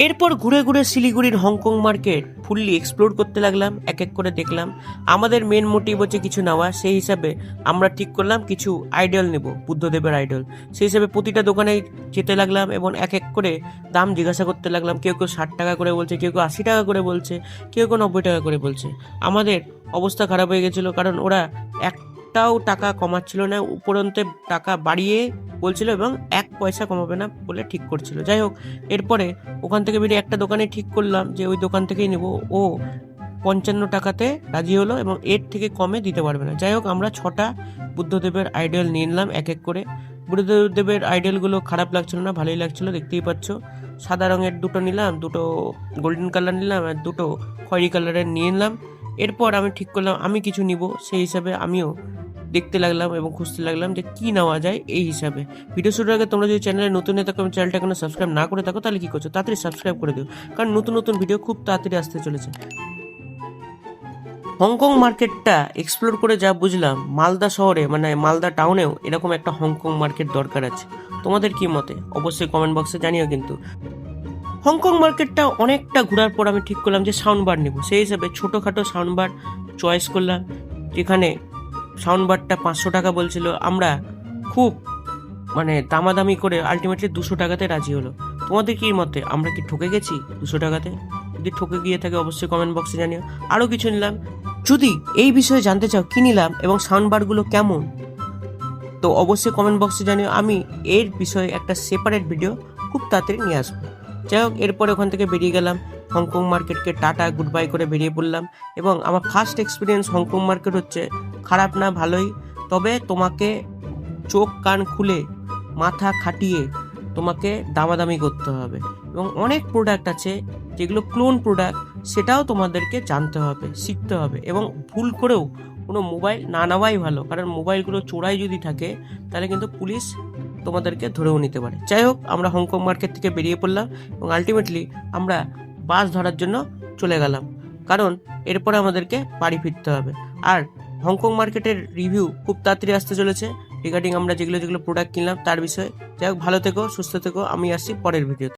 এরপর ঘুরে ঘুরে শিলিগুড়ির হংকং মার্কেট ফুললি এক্সপ্লোর করতে লাগলাম, এক এক করে দেখলাম। আমাদের মেন মোটিভ হচ্ছে কিছু নেওয়া, সেই হিসাবে আমরা ঠিক করলাম কিছু আইডল নেব, বুদ্ধদেবের আইডল। সেই হিসাবে প্রতিটা দোকানে যেতে লাগলাম এবং এক এক করে দাম জিজ্ঞাসা করতে লাগলাম। কেউ কেউ 60 টাকা করে বলছে, কেউ কেউ 80 টাকা করে বলছে, কেউ কেউ 90 টাকা করে বলছে। আমাদের অবস্থা খারাপ হয়ে গেছিলো, কারণ ওরা একটাও টাকা কমাচ্ছিল না, উপরন্তে টাকা বাড়িয়ে বলছিল এবং 1 পয়সা কমাবে না বলে ঠিক করছিল। যাই হোক, এরপরে ওখান থেকে বেরিয়ে একটা দোকানে ঠিক করলাম যে ওই দোকান থেকেই নেব। ও 55 টাকাতে রাজি হলো এবং এর থেকে কমে দিতে পারবে না। যাই হোক, আমরা 6টা বুদ্ধদেবের আইডল নিয়ে নিলাম এক এক করে। বুদ্ধদেবের আইডলগুলো খারাপ লাগছিল না, ভালোই লাগছিল, দেখতেই পাচ্ছ। সাদা রঙের দুটো নিলাম, দুটো গোল্ডেন কালার নিলাম আর দুটো খয়েরি কালারের নিয়ে নিলাম। এরপর আমি ঠিক করলাম আমি কিছু নিব, সেই হিসাবে আমিও দেখতে লাগলাম এবং খুঁজতে লাগলাম যে কি নেওয়া যায়। এই হিসাবে ভিডিও শুরুর আগে তোমরা যদি চ্যানেলে নতুন হয়ে থাকো এবং চ্যানেলটা এখনো সাবস্ক্রাইব না করে থাকো, তাহলে কি করছো, তাড়াতাড়ি সাবস্ক্রাইব করে দিও, কারণ নতুন নতুন ভিডিও খুব তাড়াতাড়ি আসতে চলেছে। হংকং মার্কেটটা এক্সপ্লোর করে যা বুঝলাম, মালদা শহরে মানে মালদা টাউনেও এরকম একটা হংকং মার্কেট দরকার আছে। তোমাদের কি মতে অবশ্যই কমেন্ট বক্সে জানিও কিন্তু। হংকং মার্কেটটা অনেকটা ঘোরার পর আমি ঠিক করলাম যে সাউন্ড বার নেব। সেই হিসাবে ছোটোখাটো সাউন্ড বার চয়েস করলাম, যেখানে সাউন্ড বারটা 500 টাকা বলছিল। আমরা খুব দামাদামি করে আলটিমেটলি 200 টাকাতে রাজি হলো। তোমাদের কি মতে, আমরা কি ঠকে গেছি 200 টাকাতে? যদি ঠকে গিয়ে থাকে অবশ্যই কমেন্ট বক্সে জানিও। আরও কিছু নিলাম, যদি এই বিষয়ে জানতে চাও কি নিলাম এবং সাউন্ড বারগুলো কেমন, তো অবশ্যই কমেন্ট বক্সে জানিও। আমি এর বিষয়ে একটা সেপারেট ভিডিও খুব তাড়াতাড়ি নিয়ে আসবো। যাই হোক, এরপরে ওখান থেকে বেরিয়ে গেলাম, হংকং মার্কেটকে টাটা গুড বাই করে বেরিয়ে পড়লাম। এবং আমার ফার্স্ট এক্সপিরিয়েন্স হংকং মার্কেট হচ্ছে খারাপ না, ভালোই। তবে তোমাকে চোখ কান খুলে মাথা খাটিয়ে তোমাকে দামাদামি করতে হবে এবং অনেক প্রোডাক্ট আছে যেগুলো ক্লোন প্রোডাক্ট, সেটাও তোমাদেরকে জানতে হবে, শিখতে হবে। এবং ভুল করেও কোনো মোবাইল না নেওয়াই ভালো, কারণ মোবাইলগুলো চোরাই যদি থাকে তাহলে কিন্তু পুলিশ তোমাদেরকে ধরেও নিতে পারে। যাই হোক, আমরা হংকং মার্কেট থেকে বেরিয়ে পড়লাম এবং আলটিমেটলি আমরা বাস ধরার জন্য চলে গেলাম, কারণ এরপরে আমাদেরকে বাড়ি ফিরতে হবে। আর হংকং মার্কেটের রিভিউ খুব তাড়াতাড়ি আসতে চলেছে রিগার্ডিং আমরা যেগুলো যেগুলো প্রোডাক্ট কিনলাম তার বিষয়ে। যাই হোক, ভালো থেকো, সুস্থ থেকো, আমি আসছি পরের ভিডিওতে।